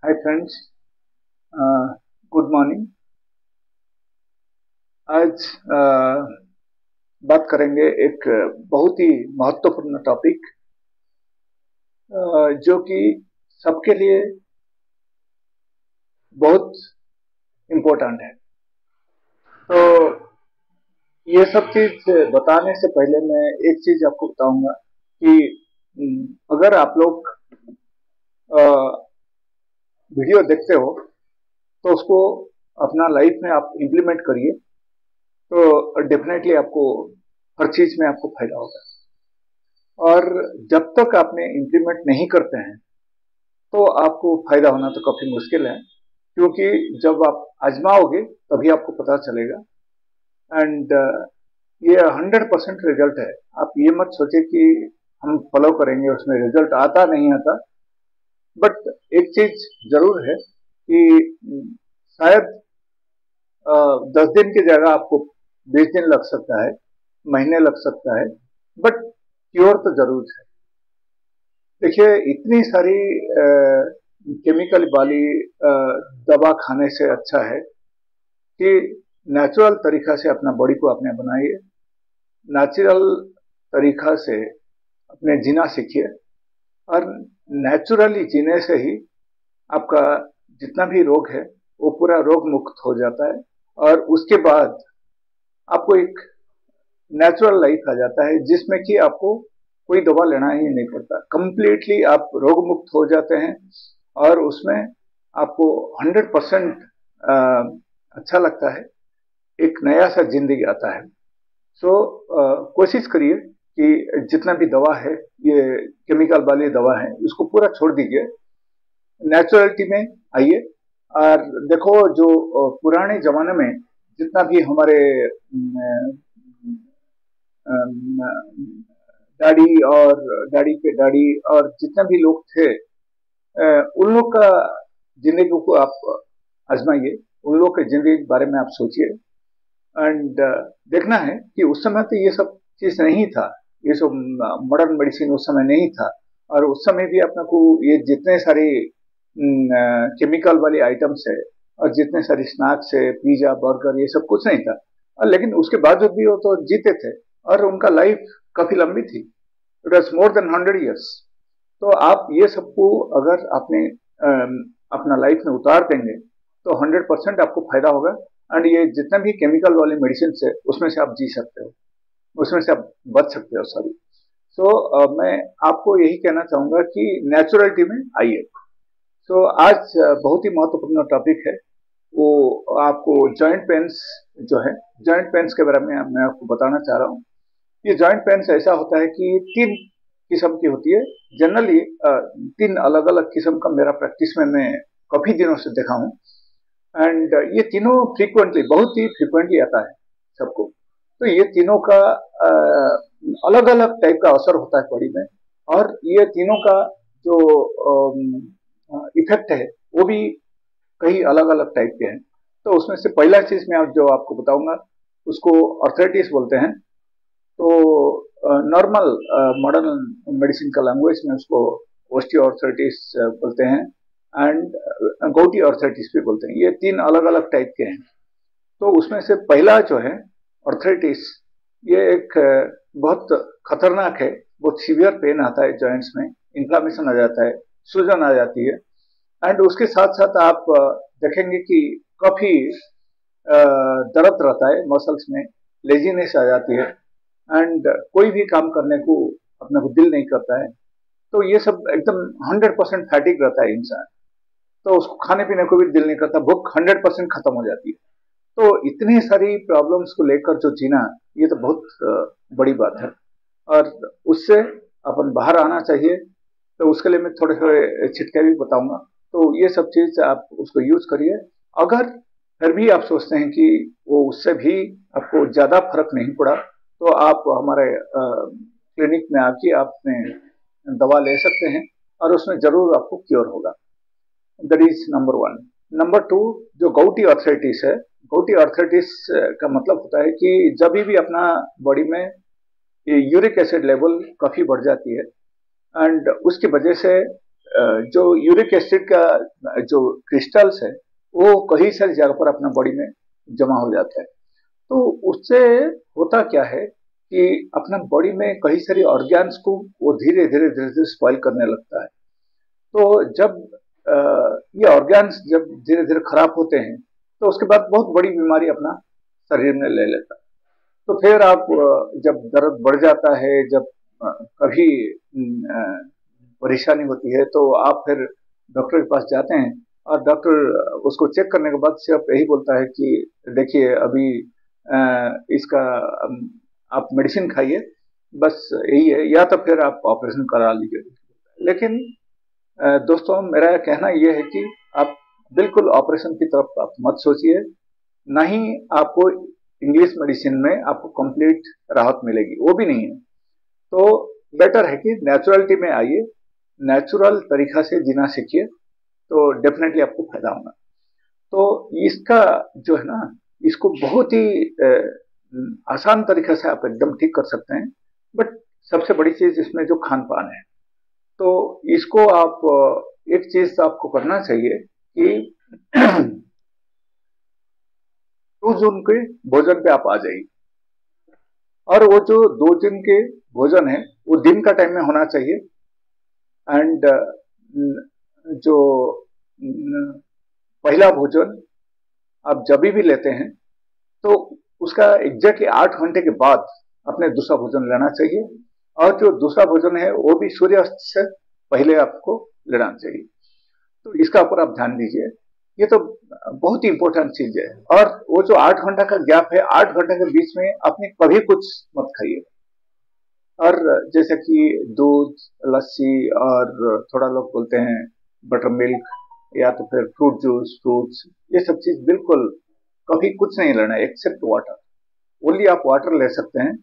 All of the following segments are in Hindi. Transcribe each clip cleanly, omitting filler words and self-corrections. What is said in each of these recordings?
Hi friends, good morning. आज बात करेंगे एक बहुत ही महत्वपूर्ण टॉपिक, जो कि सबके लिए बहुत इम्पोर्टेंट है। तो ये सब चीज बताने से पहले मैं एक चीज आपको बताऊंगा कि अगर आप लोग वीडियो देखते हो तो उसको अपना लाइफ में आप इम्प्लीमेंट करिए, तो डेफिनेटली आपको हर चीज में आपको फायदा होगा। और जब तक आपने इम्प्लीमेंट नहीं करते हैं तो आपको फायदा होना तो काफी मुश्किल है, क्योंकि जब आप आजमाओगे तभी आपको पता चलेगा। एंड ये 100% रिजल्ट है। आप ये मत सोचे कि हम फॉलो करेंगे उसमें रिजल्ट आता नहीं आता। बट एक चीज जरूर है कि शायद 10 दिन की जगह आपको 20 दिन लग सकता है, महीने लग सकता है, बट क्योर तो जरूर है। देखिए, इतनी सारी केमिकल वाली दवा खाने से अच्छा है कि नेचुरल तरीका से अपना बॉडी को अपने बनाइए, नेचुरल तरीका से अपने जीना सीखिए। और नेचुरली जीने से ही आपका जितना भी रोग है वो पूरा रोग मुक्त हो जाता है, और उसके बाद आपको एक नेचुरल लाइफ आ जाता है जिसमें कि आपको कोई दवा लेना ही नहीं पड़ता। कंप्लीटली आप रोग मुक्त हो जाते हैं और उसमें आपको 100% अच्छा लगता है, एक नया सा जिंदगी आता है। सो कोशिश करिए कि जितना भी दवा है, ये केमिकल वाली दवा है, इसको पूरा छोड़ दीजिए, नेचुरलिटी में आइए। और देखो, जो पुराने जमाने में जितना भी हमारे डैडी और डैडी के डैडी और जितने भी लोग थे, उन लोग का जिंदगी को आप आजमाइए, उन लोग के जिंदगी के बारे में आप सोचिए। एंड देखना है कि उस समय तो ये सब चीज नहीं था, ये सब मॉडर्न मेडिसिन उस समय नहीं था। और उस समय भी अपने को ये जितने सारे केमिकल वाली आइटम्स है और जितने सारे स्नैक्स है, पिज्जा बर्गर, ये सब कुछ नहीं था। लेकिन उसके बावजूद भी वो तो जीते थे और उनका लाइफ काफी लंबी थी। It was more than 100 years। तो आप ये सबको अगर आपने अपना लाइफ में उतार देंगे तो 100% आपको फायदा होगा। एंड ये जितने भी केमिकल वाले मेडिसिन है उसमें से आप जी सकते हो, उसमें से आप बच सकते हो, सॉरी। सो मैं आपको यही कहना चाहूंगा कि नेचुरलिटी में आइए। सो आज बहुत ही महत्वपूर्ण टॉपिक है, वो आपको जॉइंट पेन्स जो है, जॉइंट पेन्स के बारे में मैं आपको बताना चाह रहा हूँ। ये जॉइंट पेन्स ऐसा होता है कि 3 किस्म की होती है जनरली। 3 अलग अलग किस्म का मेरा प्रैक्टिस में मैं काफी दिनों से देखा हूँ। एंड ये तीनों फ्रीक्वेंटली, बहुत ही फ्रीक्वेंटली आता है सबको। तो ये तीनों का अलग अलग टाइप का असर होता है बॉडी में, और ये तीनों का जो इफेक्ट है वो भी कई अलग अलग टाइप के हैं। तो उसमें से पहला चीज मैं जो आपको बताऊंगा उसको अर्थराइटिस बोलते हैं। तो नॉर्मल मॉडर्न मेडिसिन का लैंग्वेज में उसको ऑस्टियोआर्थराइटिस बोलते हैं, एंड गouटी अर्थराइटिस भी बोलते हैं। ये 3 अलग अलग टाइप के हैं। तो उसमें से पहला जो है अर्थराइटिस, ये एक बहुत खतरनाक है। बहुत सीवियर पेन आता है जॉइंट्स में, इन्फ्लामेशन आ जाता है, सूजन आ जाती है। एंड उसके साथ साथ आप देखेंगे कि काफी दर्द रहता है मसल्स में, लेजीनेस आ जाती है, एंड कोई भी काम करने को अपने को दिल नहीं करता है। तो ये सब एकदम 100% फैटिक रहता है इंसान, तो उसको खाने पीने को भी दिल नहीं करता, भूख 100% खत्म हो जाती है। तो इतनी सारी प्रॉब्लम्स को लेकर जो जीना, ये तो बहुत बड़ी बात है, और उससे अपन बाहर आना चाहिए। तो उसके लिए मैं थोड़े थोड़े छिटके भी बताऊंगा। तो ये सब चीज आप उसको यूज करिए। अगर फिर भी आप सोचते हैं कि वो उससे भी आपको ज्यादा फर्क नहीं पड़ा, तो आप हमारे क्लिनिक में आके आपने दवा ले सकते हैं, और उसमें जरूर आपको क्योर होगा। That is number 1। नंबर 2, जो गouटी अर्थराइटिस है, गouटी अर्थराइटिस का मतलब होता है कि जब भी अपना बॉडी में यूरिक एसिड लेवल काफी बढ़ जाती है, एंड उसकी वजह से जो यूरिक एसिड का जो क्रिस्टल्स है वो कई सारी जगह पर अपना बॉडी में जमा हो जाता है। तो उससे होता क्या है कि अपना बॉडी में कई सारी ऑर्गन्स को वो धीरे धीरे धीरे धीरे स्पॉइल करने लगता है। तो जब ये ऑर्गन्स जब धीरे धीरे खराब होते हैं तो उसके बाद बहुत बड़ी बीमारी अपना शरीर में ले लेता है। तो फिर आप जब दर्द बढ़ जाता है, जब कभी परेशानी होती है तो आप फिर डॉक्टर के पास जाते हैं और डॉक्टर उसको चेक करने के बाद सिर्फ यही बोलता है कि देखिए अभी इसका आप मेडिसिन खाइए, बस यही है, या तो फिर आप ऑपरेशन करा लीजिए। लेकिन दोस्तों मेरा कहना यह है कि आप बिल्कुल ऑपरेशन की तरफ आप मत सोचिए, ना ही आपको इंग्लिश मेडिसिन में आपको कंप्लीट राहत मिलेगी, वो भी नहीं है। तो बेटर है कि नेचुरलिटी में आइए, नेचुरल तरीका से जीना सीखिए, तो डेफिनेटली आपको फायदा होगा। तो इसका जो है ना, इसको बहुत ही आसान तरीके से आप एकदम ठीक कर सकते हैं। बट सबसे बड़ी चीज इसमें जो खान पान है, तो इसको आप एक चीज आपको करना चाहिए कि 2 जून के भोजन पे आप आ जाइए, और वो जो 2 दिन के भोजन है वो दिन का टाइम में होना चाहिए। एंड जो पहला भोजन आप जब भी लेते हैं तो उसका एग्जैक्टली 8 घंटे के बाद अपने दूसरा भोजन लेना चाहिए, और जो दूसरा भोजन है वो भी सूर्यास्त से पहले आपको लेना चाहिए। तो इसका ऊपर आप ध्यान दीजिए, ये तो बहुत ही इंपॉर्टेंट चीज है। और वो जो 8 घंटा का गैप है, 8 घंटे के बीच में आपने कभी कुछ मत खाइए। और जैसे कि दूध, लस्सी, और थोड़ा लोग बोलते हैं बटर मिल्क, या तो फिर फ्रूट जूस, फ्रूट्स, ये सब चीज बिल्कुल कभी कुछ नहीं लेना है एक्सेप्ट वाटर। ओनली आप वाटर ले सकते हैं।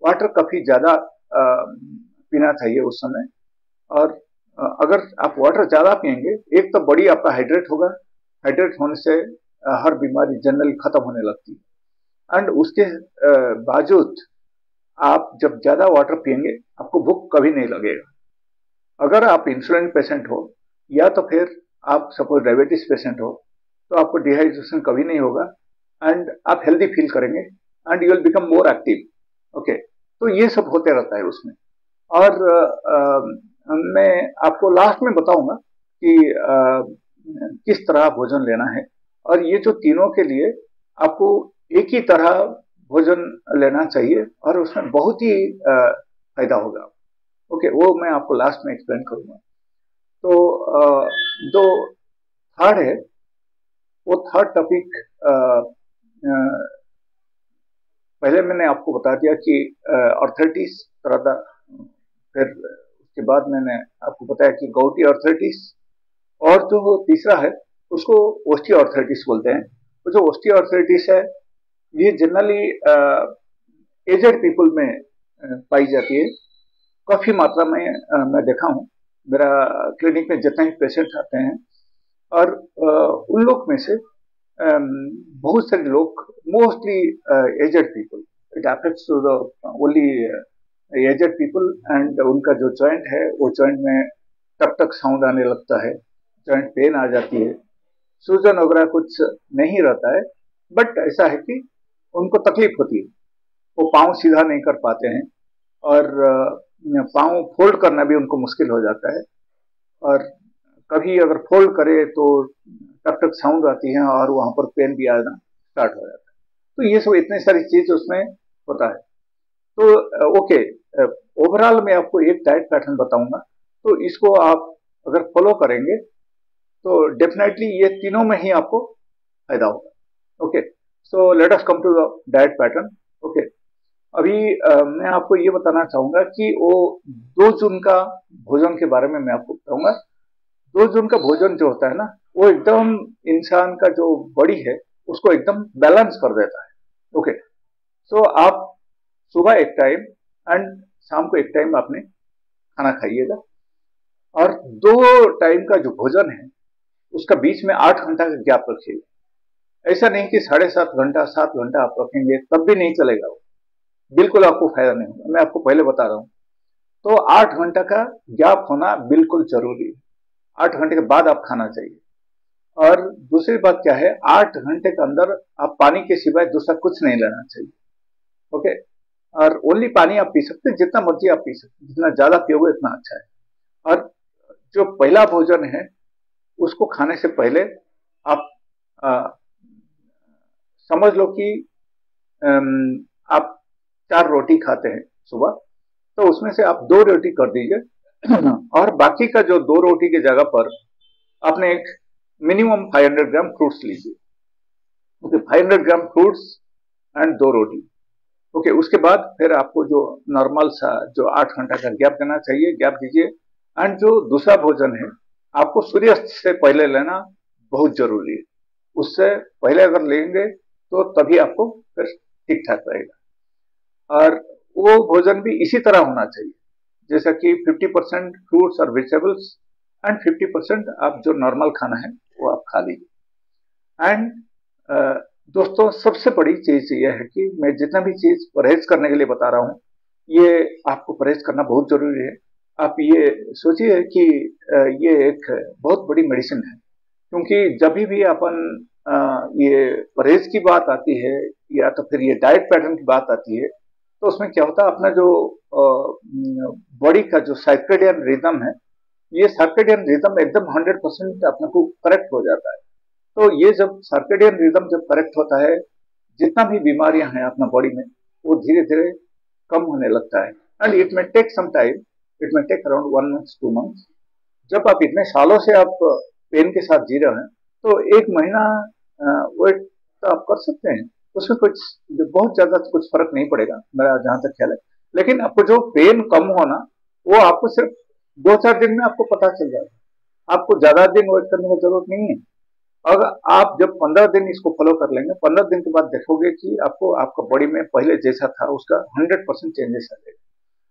वाटर काफी ज्यादा पीना चाहिए उस समय। और अगर आप वाटर ज्यादा पिएंगे, एक तो बॉडी आपका हाइड्रेट होगा, हाइड्रेट होने से हर बीमारी जनरली खत्म होने लगती है। एंड उसके बावजूद आप जब ज्यादा वाटर पिएंगे आपको भूख कभी नहीं लगेगा। अगर आप इंसुलिन पेशेंट हो, या तो फिर आप सपोज डायबिटीज पेशेंट हो, तो आपको डिहाइड्रेशन कभी नहीं होगा, एंड आप हेल्दी फील करेंगे, and you will become more active. Okay, तो ये सब होते रहता है उसमें। और मैं आपको लास्ट में बताऊंगा कि किस तरह भोजन लेना है, और ये जो तीनों के लिए आपको एक ही तरह भोजन लेना चाहिए, और उसमें बहुत ही फायदा होगा। ओके, वो मैं आपको लास्ट में एक्सप्लेन करूंगा। तो जो थर्ड है, वो थर्ड टॉपिक पहले मैंने आपको बता दिया कि आर्थराइटिस तरह का, फिर उसके बाद मैंने आपको बताया कि गाउटी आर्थराइटिस, और जो तीसरा है उसको ओस्टियोआर्थराइटिस बोलते हैं। तो जो ओस्टियोआर्थराइटिस है ये जनरली एजेड पीपल में पाई जाती है, काफी मात्रा में मैं देखा हूँ। मेरा क्लिनिक में जितने भी पेशेंट आते हैं, और उन लोग में से बहुत सारे लोग, mostly aged people, it affects only aged people. And उनका जो जॉइंट है वो जॉइंट में टक टक साउंड आने लगता है, जॉइंट पेन आ जाती है, सूजन वगैरह कुछ नहीं रहता है, बट ऐसा है कि उनको तकलीफ होती है, वो पाँव सीधा नहीं कर पाते हैं, और पाँव फोल्ड करना भी उनको मुश्किल हो जाता है, और कभी अगर फोल्ड करे तो टक टक साउंड आती है, और वहां पर पेन भी आना स्टार्ट हो जाता है। तो ये सब इतनी सारी चीज उसमें होता है। तो ओके, ओवरऑल मैं आपको एक डाइट पैटर्न बताऊंगा, तो इसको आप अगर फॉलो करेंगे तो डेफिनेटली ये तीनों में ही आपको फायदा होगा। Okay, so let us come to the diet pattern. Okay, अभी मैं आपको ये बताना चाहूंगा कि वो 2 जून का भोजन के बारे में मैं आपको बताऊंगा। 2 जून का भोजन जो होता है ना, वो एकदम इंसान का जो बॉडी है उसको एकदम बैलेंस कर देता है। ओके, सो आप सुबह एक टाइम एंड शाम को एक टाइम आपने खाना खाइएगा, और 2 टाइम का जो भोजन है उसका बीच में 8 घंटा का गैप रखिएगा। ऐसा नहीं कि 7.5 घंटा 7 घंटा आप रखेंगे तब भी नहीं चलेगा, वो बिल्कुल आपको फायदा नहीं होगा। मैं आपको पहले बता रहा हूं। तो 8 घंटा का गैप होना बिल्कुल जरूरी है। 8 घंटे के बाद आप खाना चाहिए। और दूसरी बात क्या है, 8 घंटे के अंदर आप पानी के सिवाय दूसरा कुछ नहीं लेना चाहिए। ओके, और ओनली पानी आप पी सकते हैं, जितना मर्जी आप पी सकते हैं, जितना ज्यादा पियोगे उतना अच्छा है। और जो पहला भोजन है उसको खाने से पहले आप आ, समझ लो कि आप 4 रोटी खाते हैं सुबह, तो उसमें से आप 2 रोटी कर दीजिए और बाकी का जो 2 रोटी की जगह पर आपने एक मिनिमम 500 ग्राम फ्रूट्स लीजिए। Okay, 500 gram fruits and 2 roti. Okay, उसके बाद फिर आपको जो नॉर्मल सा जो 8 घंटा का गैप देना चाहिए, गैप दीजिए। एंड जो दूसरा भोजन है आपको सूर्यास्त से पहले लेना बहुत जरूरी है। उससे पहले अगर लेंगे तो तभी आपको फिर ठीक ठाक रहेगा। और वो भोजन भी इसी तरह होना चाहिए, जैसा कि 50% फ्रूट्स और वेजिटेबल्स एंड 50% आप जो नॉर्मल खाना है वो आप खा लीजिए। एंड दोस्तों, सबसे बड़ी चीज ये है कि मैं जितना भी चीज परहेज करने के लिए बता रहा हूँ, ये आपको परहेज करना बहुत जरूरी है। आप ये सोचिए कि ये एक बहुत बड़ी मेडिसिन है, क्योंकि जब भी अपन ये परहेज की बात आती है या तो फिर ये डाइट पैटर्न की बात आती है, तो उसमें क्या होता है, अपना जो बॉडी का जो सर्केडियन रिदम है, ये सर्केडियन रिदम एकदम 100% अपने को करेक्ट हो जाता है। तो ये जब सर्केडियन रिदम जब करेक्ट होता है, जितना भी बीमारियां हैं अपना बॉडी में, वो धीरे धीरे कम होने लगता है। एंड इट में टेक सम टाइम, इट में टेक अराउंड 1 मंथ 2 मंथ। जब आप इतने सालों से आप पेन के साथ जी रहे हैं, तो 1 महीना वेट तो आप कर सकते हैं, उसमें कुछ बहुत ज्यादा कुछ फर्क नहीं पड़ेगा, मेरा जहां तक ख्याल है। लेकिन आपको जो पेन कम होना, वो आपको सिर्फ 2-4 दिन में आपको पता चल जाएगा। आपको ज्यादा दिन वेट करने की जरूरत नहीं है। अगर आप जब 15 दिन इसको फॉलो कर लेंगे, 15 दिन के बाद देखोगे कि आपको आपका बॉडी में पहले जैसा था उसका 100% चेंजेस आ जाएगा।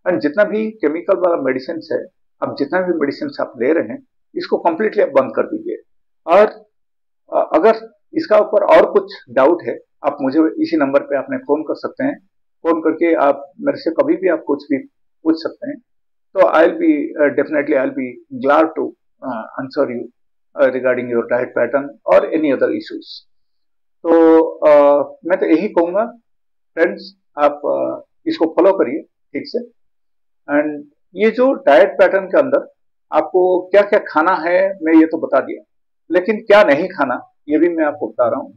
एंड जितना भी केमिकल वाला मेडिसिन है, अब जितना भी मेडिसिन आप ले रहे हैं, इसको कंप्लीटली आप बंद कर दीजिए। और अगर इसका ऊपर और कुछ डाउट है, आप मुझे इसी नंबर पे आपने फोन कर सकते हैं। फोन करके आप मेरे से कभी भी आप कुछ भी पूछ सकते हैं। तो I will be definitely I will be glad to answer you regarding your diet pattern or any other issues. तो मैं तो यही कहूंगा फ्रेंड्स, आप इसको फॉलो करिए ठीक से। एंड ये जो डाइट पैटर्न के अंदर आपको क्या क्या खाना है मैं ये तो बता दिया, लेकिन क्या नहीं खाना ये भी मैं आपको बता रहा हूँ।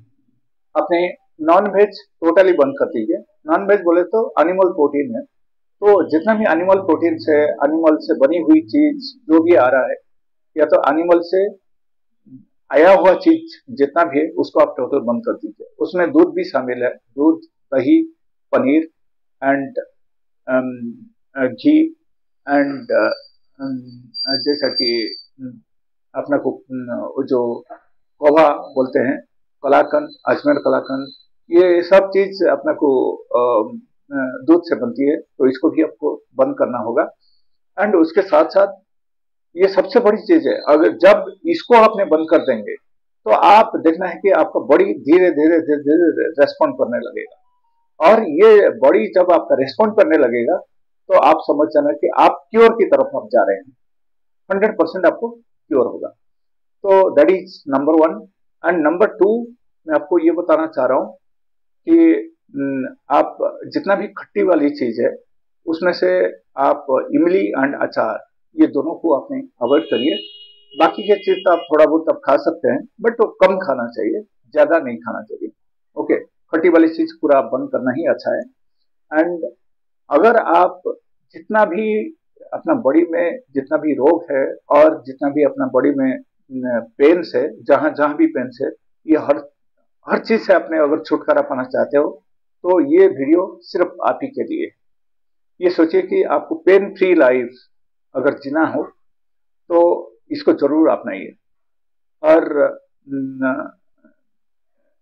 अपने नॉन वेज टोटली बंद कर दीजिए। नॉन वेज बोले तो एनिमल प्रोटीन है, तो जितना भी एनिमल प्रोटीन से, एनिमल से बनी हुई चीज जो भी आ रहा है, या तो एनिमल से आया हुआ चीज जितना भी है उसको आप टोटल बंद कर दीजिए। उसमें दूध भी शामिल है, दूध, दही, पनीर एंड घी एंड जैसा कि अपना को जो कोभा बोलते हैं, कलाकंद, अजमेर कलाकंद, ये सब चीज अपने को दूध से बनती है, तो इसको भी आपको बंद करना होगा। एंड उसके साथ साथ ये सबसे बड़ी चीज है, अगर जब इसको आपने बंद कर देंगे तो आप देखना है कि आपका बॉडी धीरे धीरे धीरे धीरे रेस्पॉन्ड करने लगेगा। और ये बॉडी जब आपका रेस्पॉन्ड करने लगेगा तो आप समझ जाना कि आप क्योर की तरफ आप जा रहे हैं, 100% आपको क्योर होगा। तो that is number 1। And number 2, मैं आपको ये बताना चाह रहा हूं कि आप जितना भी खट्टी वाली चीज है उसमें से आप इमली एंड अचार, ये दोनों को आपने अवॉइड करिए। बाकी के चीज तो आप थोड़ा बहुत आप खा सकते हैं, बट तो कम खाना चाहिए, ज्यादा नहीं खाना चाहिए। ओके, खट्टी वाली चीज पूरा बंद करना ही अच्छा है। एंड अगर आप जितना भी अपना बॉडी में जितना भी रोग है और जितना भी अपना बॉडी में पेन्स है, जहां जहां भी पेन्स है, ये हर चीज से आपने अगर छुटकारा पाना चाहते हो तो ये वीडियो सिर्फ आप ही के लिए। ये सोचिए कि आपको पेन फ्री लाइफ अगर जीना हो तो इसको जरूर अपनाइए। और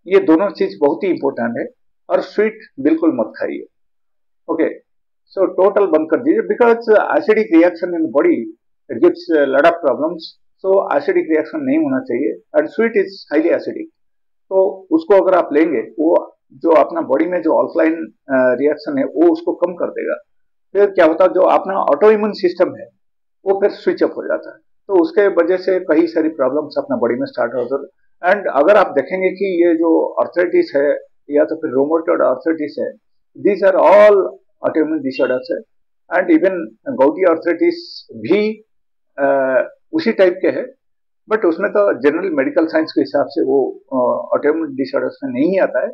ये दोनों चीज बहुत ही इंपॉर्टेंट है। और स्वीट बिल्कुल मत खाइए। ओके, सो टोटल बंद कर दीजिए, because acidic reaction in body it gives lot of problems. So acidic reaction नहीं होना चाहिए, and sweet is highly acidic. तो उसको अगर आप लेंगे, वो जो अपना बॉडी में जो अल्कलाइन रिएक्शन है वो उसको कम कर देगा। फिर क्या होता है, जो अपना ऑटो इम्यून सिस्टम है वो फिर स्विच अप हो जाता है। तो उसके वजह से कई सारी प्रॉब्लम्स अपना बॉडी में स्टार्ट होते हैं। एंड अगर आप देखेंगे कि ये जो अर्थराइटिस है या तो फिर रोमेटॉइड अर्थराइटिस है, these are all autoimmune disorders है। एंड इवन गouटी अर्थराइटिस भी उसी टाइप के है, बट उसमें तो जनरल मेडिकल साइंस के हिसाब से वो ऑटोइम्यून डिसऑर्डर्स में नहीं आता है।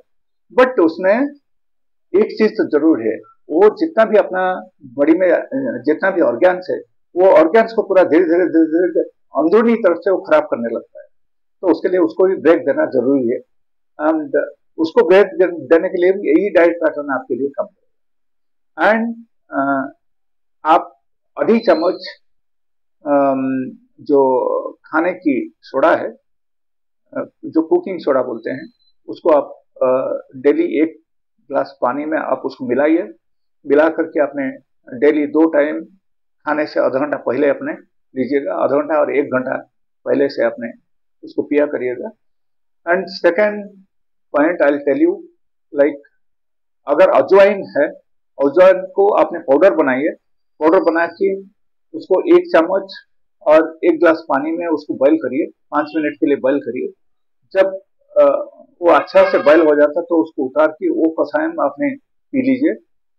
बट उसमें एक चीज तो जरूर है, वो जितना भी अपना बॉडी में जितना भी ऑर्गन्स है, वो ऑर्गन्स को पूरा धीरे धीरे अंदरूनी तरफ से वो खराब करने लगता है। तो उसके लिए उसको भी ब्रेक देना जरूरी है। एंड उसको ब्रेक देने के लिए भी यही डाइट पैटर्न आपके लिए कम है। एंड आप आधी चम्मच जो खाने की सोडा है, जो कुकिंग सोडा बोलते हैं, उसको आप डेली 1 ग्लास पानी में आप उसको मिलाइए। मिला करके आपने डेली 2 टाइम खाने से आधा घंटा पहले अपने लीजिएगा, आधा घंटा और 1 घंटा पहले से अपने उसको पिया करिएगा। And second point I will tell you, like अगर अजवाइन है, अजवाइन को आपने पाउडर बनाइए, पाउडर बना के उसको 1 चम्मच और 1 ग्लास पानी में उसको बॉईल करिए, 5 मिनट के लिए बॉईल करिए। जब वो अच्छा से बॉईल हो जाता तो उसको उतार के वो कषायम आपने पी लीजिए।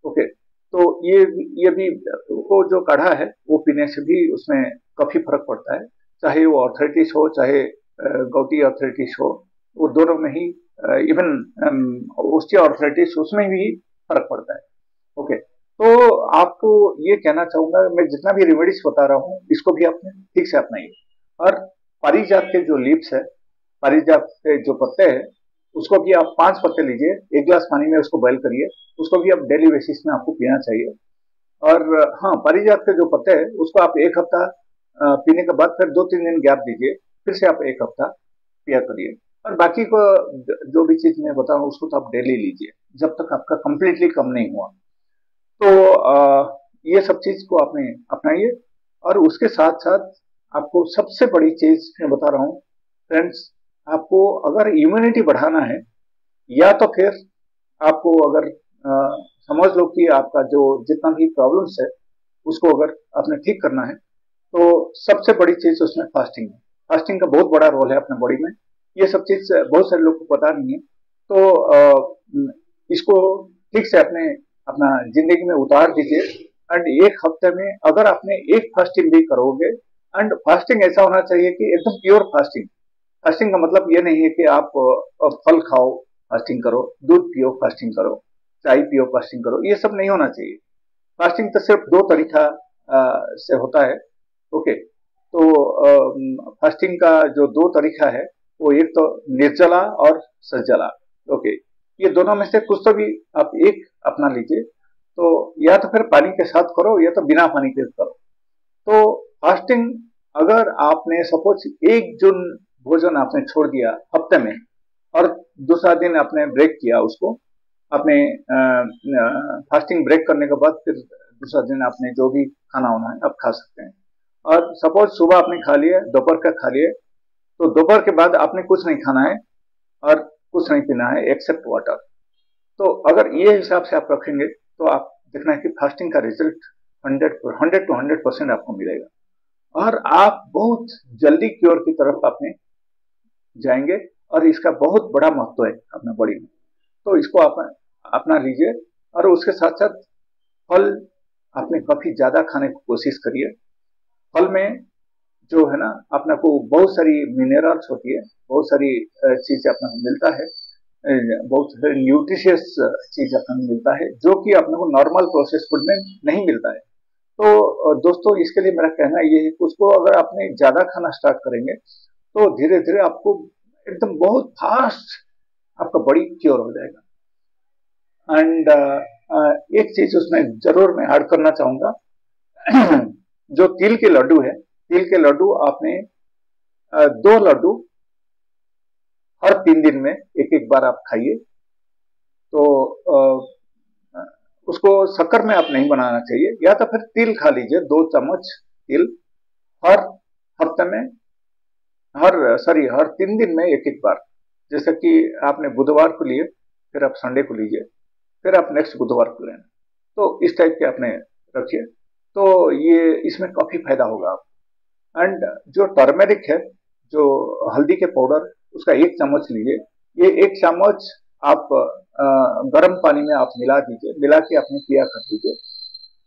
ओके, तो ये भी वो जो काढ़ा है वो पीने से भी उसमें काफी फर्क पड़ता है, चाहे वो अर्थराइटिस हो चाहे गouटी अर्थराइटिस हो, वो दोनों में ही इवन ऑस्टियोआर्थराइटिस उसमें भी फर्क पड़ता है। ओके, तो आपको ये कहना चाहूंगा, मैं जितना भी रेमेडीज बता रहा हूँ इसको भी आपने ठीक से अपनाइए। और पारिजात के जो लीव्स है, पारिजात के जो पत्ते हैं, उसको भी आप 5 पत्ते लीजिए, 1 ग्लास पानी में उसको बॉईल करिए, उसको भी आप डेली बेसिस में आपको पीना चाहिए। और हाँ, पारिजात के जो पत्ते हैं उसको आप 1 हफ्ता पीने के बाद फिर 2-3 दिन गैप दीजिए, फिर से आप 1 हफ्ता पिया करिए। और बाकी को जो भी चीज मैं बता रहा हूँ उसको तो आप डेली लीजिए जब तक आपका कंप्लीटली कम नहीं हुआ। तो ये सब चीज को आपने अपनाइए। और उसके साथ साथ आपको सबसे बड़ी चीज मैं बता रहा हूँ फ्रेंड्स, आपको अगर इम्यूनिटी बढ़ाना है, या तो फिर आपको अगर समझ लो कि आपका जो जितना भी प्रॉब्लम्स है उसको अगर आपने ठीक करना है, तो सबसे बड़ी चीज उसमें फास्टिंग है। फास्टिंग का बहुत बड़ा रोल है अपने बॉडी में। ये सब चीज बहुत सारे लोग को पता नहीं है। तो इसको ठीक से अपने अपना जिंदगी में उतार दीजिए। एंड 1 हफ्ते में अगर आपने एक फास्टिंग भी करोगे, एंड फास्टिंग ऐसा होना चाहिए कि एकदम प्योर फास्टिंग। फास्टिंग का मतलब ये नहीं है कि आप फल खाओ फास्टिंग करो, दूध पियो फास्टिंग करो, चाय पियो फास्टिंग करो, ये सब नहीं होना चाहिए। फास्टिंग तो सिर्फ 2 तरीका से होता है। ओके, तो फास्टिंग का जो 2 तरीका है, वो एक तो निर्जला और सज्जला। ओके, ये दोनों में से कुछ तो भी आप एक अपना लीजिए। तो या तो फिर पानी के साथ करो या तो बिना पानी के करो। तो फास्टिंग अगर आपने सपोज 1 जून भोजन आपने छोड़ दिया हफ्ते में, और दूसरा दिन आपने ब्रेक किया उसको, आपने फास्टिंग ब्रेक करने के बाद फिर दूसरा दिन आपने जो भी खाना होना है आप खा सकते हैं। और सपोज सुबह आपने खा लिया, दोपहर का खा लिया, तो दोपहर के बाद आपने कुछ नहीं खाना है और कुछ नहीं पीना है एक्सेप्ट वाटर। तो अगर ये हिसाब से आप रखेंगे तो आप देखना है कि फास्टिंग का रिजल्ट 100 to 100% आपको मिलेगा, और आप बहुत जल्दी क्योर की तरफ आपने जाएंगे। और इसका बहुत बड़ा महत्व है अपने बॉडी में, तो इसको आप अपना लीजिए। और उसके साथ साथ फल आपने काफी ज्यादा खाने की कोशिश करिए। फल में जो है ना, अपने को बहुत सारी मिनरल्स होती है, बहुत सारी चीज अपने को मिलता है, बहुत न्यूट्रिशियस चीज अपने को मिलता है, जो कि अपने को नॉर्मल प्रोसेस फूड में नहीं मिलता है। तो दोस्तों, इसके लिए मेरा कहना ये है कि उसको अगर आपने ज्यादा खाना स्टार्ट करेंगे तो धीरे धीरे आपको एकदम बहुत फास्ट आपका बॉडी क्योर हो जाएगा। एंड एक चीज उसमें जरूर मैं ऐड करना चाहूंगा, जो तिल के लड्डू है, तिल के लड्डू आपने 2 लड्डू हर 3 दिन में एक एक बार आप खाइए। तो उसको शक्कर में आप नहीं बनाना चाहिए, या तो फिर तिल खा लीजिए, 2 चम्मच तिल हर हफ्ते में, हर 3 दिन में एक एक बार। जैसे कि आपने बुधवार को लिए, फिर आप संडे को लीजिए, फिर आप नेक्स्ट बुधवार को लेना। तो इस टाइप के आपने रखिए, तो ये इसमें काफी फायदा होगा आप। एंड जो टर्मेरिक है, जो हल्दी के पाउडर, उसका 1 चम्मच लीजिए। ये 1 चम्मच आप गर्म पानी में आप मिला दीजिए, मिला के अपने पिया कर दीजिए।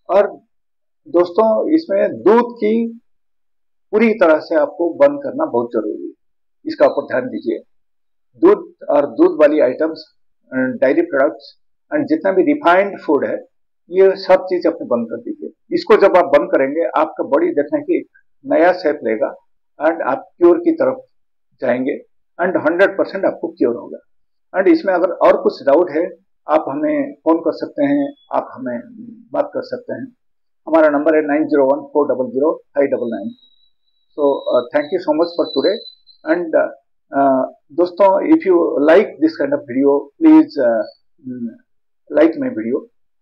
और दोस्तों, इसमें दूध की पूरी तरह से आपको बंद करना बहुत जरूरी है, इसका ऊपर ध्यान दीजिए। दूध और दूध वाली आइटम्स, डायरी प्रोडक्ट्स एंड जितना भी रिफाइंड फूड है, ये सब चीज अपने बंद कर दीजिए। इसको जब आप बंद करेंगे, आपका बॉडी देखने की एक नया शेप लेगा एंड आप क्योर की तरफ जाएंगे एंड 100% आपको क्योर होगा। एंड इसमें अगर और कुछ डाउट है, आप हमें फोन कर सकते हैं, आप हमें बात कर सकते हैं। हमारा नंबर है 9014000599। So thank you so much for today. And दोस्तों, if you like this kind of video, please like my video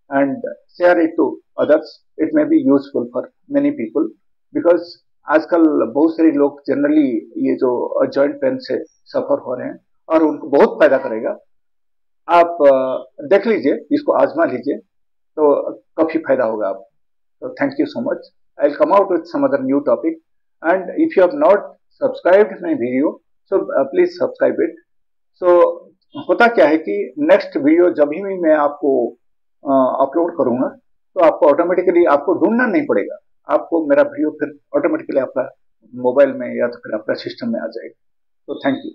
and share it to others. It may be useful for many people because आजकल बहुत सारे लोग जनरली ये जो जॉइंट पेन से सफर हो रहे हैं और उनको बहुत फायदा करेगा। आप देख लीजिए, इसको आजमा लीजिए, तो काफी फायदा होगा आपको। So thank you so much. I'll come out with some other new topic. And if you have not subscribed my video, so please subscribe it. So होता क्या है कि नेक्स्ट वीडियो जब भी मैं आपको अपलोड करूंगा, तो आपको ऑटोमेटिकली आपको ढूंढना नहीं पड़ेगा, आपको मेरा वीडियो फिर ऑटोमेटिकली आपका मोबाइल में या तो फिर आपका सिस्टम में आ जाएगा। तो थैंक यू।